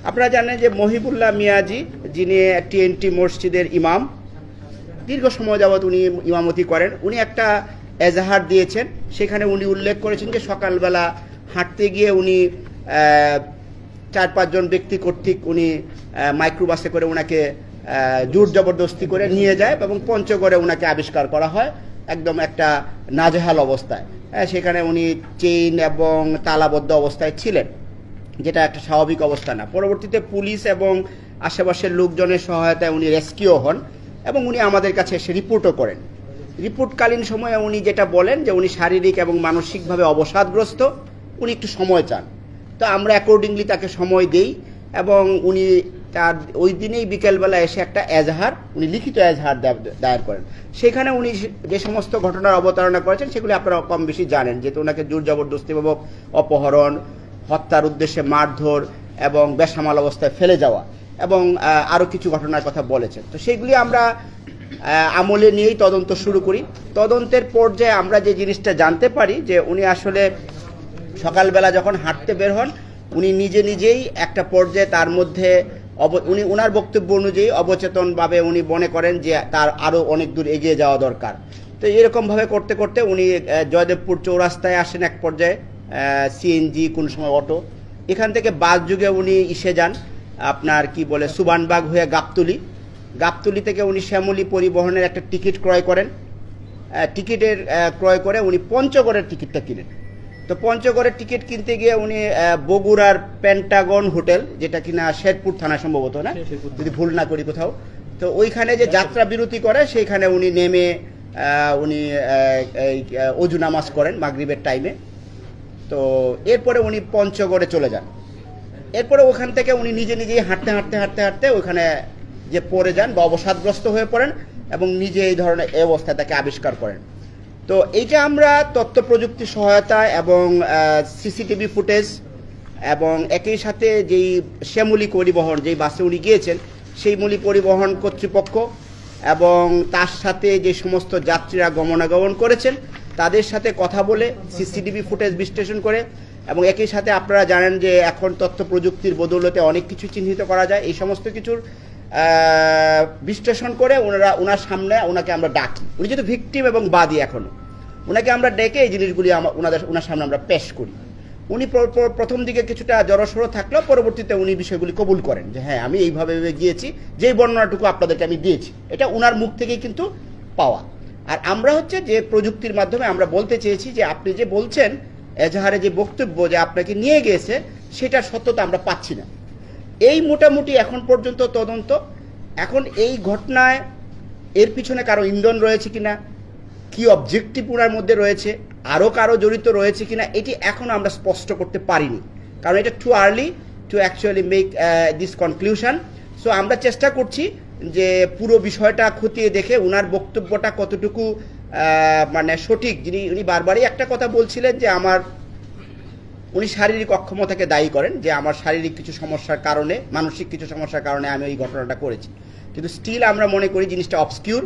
আপনারা জানেন যে মহিবুল্লাহ মিয়াজি, যিনি টিএনটি মসজিদের ইমাম, দীর্ঘ সময় যাবৎ উনি ইমামতি করেন, উনি একটা এজাহার দিয়েছেন। সেখানে উনি উল্লেখ করেছেন যে সকালবেলা হাঁটতে গিয়ে উনি 4-5 জন ব্যক্তি কর্তৃক উনি মাইক্রোবাসে করে ওনাকে জোর জবরদস্তি করে নিয়ে যায় এবং পঞ্চগড়ে ওনাকে আবিষ্কার করা হয় একদম একটা নাজেহাল অবস্থায়। সেখানে উনি চেইন এবং তালাবদ্ধ অবস্থায় ছিলেন, যেটা একটা স্বাভাবিক অবস্থা না। পরবর্তীতে পুলিশ এবং আশেপাশের লোকজনের সহায়তায় উনি রেস্কিউ হন এবং উনি আমাদের কাছে এসে রিপোর্টও করেন। রিপোর্টকালীন সময়ে উনি যেটা বলেন যে উনি শারীরিক এবং মানসিকভাবে অবসাদগ্রস্ত, উনি একটু সময় চান। তো আমরা অ্যাকর্ডিংলি তাকে সময় দেই এবং উনি তার ওই দিনেই বিকেলবেলা এসে একটা উনি লিখিত এজাহার দায়ের করেন। সেখানে উনি যে সমস্ত ঘটনার অবতারণা করেছেন সেগুলি আপনারা কম বেশি জানেন, যেহেতু ওনাকে জোর জবরদস্তিপূর্বক অপহরণ, হত্যার উদ্দেশ্যে মারধর এবং বেসামাল অবস্থায় ফেলে যাওয়া এবং আরও কিছু ঘটনার কথা বলেছেন। তো সেগুলি আমরা আমলে নিয়েই তদন্ত শুরু করি। তদন্তের পর্যায়ে আমরা যে জিনিসটা জানতে পারি যে উনি আসলে সকালবেলা যখন হাঁটতে বের হন, উনি নিজেই একটা পর্যায়ে তার মধ্যে উনি ওনার বক্তব্য অনুযায়ী অবচেতনভাবে উনি মনে করেন যে তার আরও অনেক দূর এগিয়ে যাওয়া দরকার। তো এরকমভাবে করতে করতে উনি জয়দেবপুর চৌরাস্তায় আসেন এক পর্যায়ে, সিএনজি কোন সময় অটো, এখান থেকে বাস যুগে উনি যান আপনার সুবানবাগ হয়ে গাবতলি থেকে উনি শ্যামলী পরিবহনের একটা টিকিট ক্রয় করেন। টিকিটের ক্রয় করে উনি পঞ্চগড়ের টিকিটটা কিনেন। তো পঞ্চগড়ের টিকিট কিনতে গিয়ে উনি বগুড়ার পেন্টাগন হোটেল, যেটা কিনা শেরপুর থানা সম্ভবত, না যদি ভুল না করি কোথাও, তো ওইখানে যে যাত্রা বিরতি করে সেইখানে উনি নেমে উনি অজু নামাজ করেন মাগরিবের টাইমে। তো এরপরে উনি পঞ্চগড়ে চলে যান। এরপরে ওখান থেকে উনি নিজেই হাঁটতে ওখানে যে পড়ে যান বা অবসাদগ্রস্ত হয়ে পড়েন এবং নিজে এই ধরনের অবস্থায় তাকে আবিষ্কার করেন। তো এইটা আমরা তথ্য প্রযুক্তির সহায়তা এবং সিসিটিভি ফুটেজ এবং একই সাথে যেই শ্যামলী পরিবহন, যেই বাসে উনি গিয়েছেন, সেই শ্যামলী পরিবহন কর্তৃপক্ষ এবং তার সাথে যে সমস্ত যাত্রীরা গমনাগমন করেছেন তাদের সাথে কথা বলে সিসিটিভি ফুটেজ বিশ্লেষণ করে এবং একই সাথে আপনারা জানেন যে এখন তথ্য প্রযুক্তির বদৌলতে অনেক কিছু চিহ্নিত করা যায়, এই সমস্ত কিছুর বিশ্লেষণ করে ওনার সামনে ওনাকে আমরা ডাকি। উনি যেহেতু ভিকটিম এবং বাদী, এখনো ওনাকে আমরা ডেকে এই জিনিসগুলি ওনার সামনে আমরা পেশ করি। উনি প্রথম দিকে কিছুটা জড়সড় থাকলেও পরবর্তীতে উনি বিষয়গুলি কবুল করেন যে হ্যাঁ, আমি এইভাবে গিয়েছি, যেই বর্ণনাটুকু আপনাদেরকে আমি দিয়েছি এটা উনার মুখ থেকেই কিন্তু পাওয়া। আর আমরা যে প্রযুক্তির মাধ্যমে আমরা বলতে চেয়েছি যে আপনি যে বলছেন এজাহারে যে বক্তব্য যে আপনাকে নিয়ে গিয়েছে, সেটার সত্যতা আমরা পাচ্ছি না। এই মোটামুটি এখন পর্যন্ত তদন্ত। এখন এই ঘটনায় এর পিছনে কারো ইন্ধন রয়েছে কিনা, কি অবজেক্টিভ ওনার মধ্যে রয়েছে, আরও কারো জড়িত রয়েছে কিনা, এটি এখন আমরা স্পষ্ট করতে পারিনি, কারণ এটা too early two actually make this conclusion. So আমরা চেষ্টা করছি যে পুরো বিষয়টা খতিয়ে দেখে ওনার বক্তব্যটা কতটুকু সঠিক। উনি বারবারই একটা কথা বলছিলেন যে উনি শারীরিক অক্ষমতাকে দায়ী করেন, যে আমার শারীরিক কিছু সমস্যার কারণে, মানসিক কিছু সমস্যার কারণে আমি এই ঘটনাটা করেছি। কিন্তু স্টিল আমরা মনে করি জিনিসটা অবসকিউর,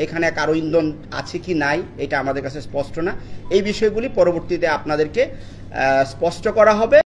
এখানে কারো ইন্ধন আছে কি নাই এটা আমাদের কাছে স্পষ্ট না। এই বিষয়গুলি পরবর্তীতে আপনাদেরকে স্পষ্ট করা হবে।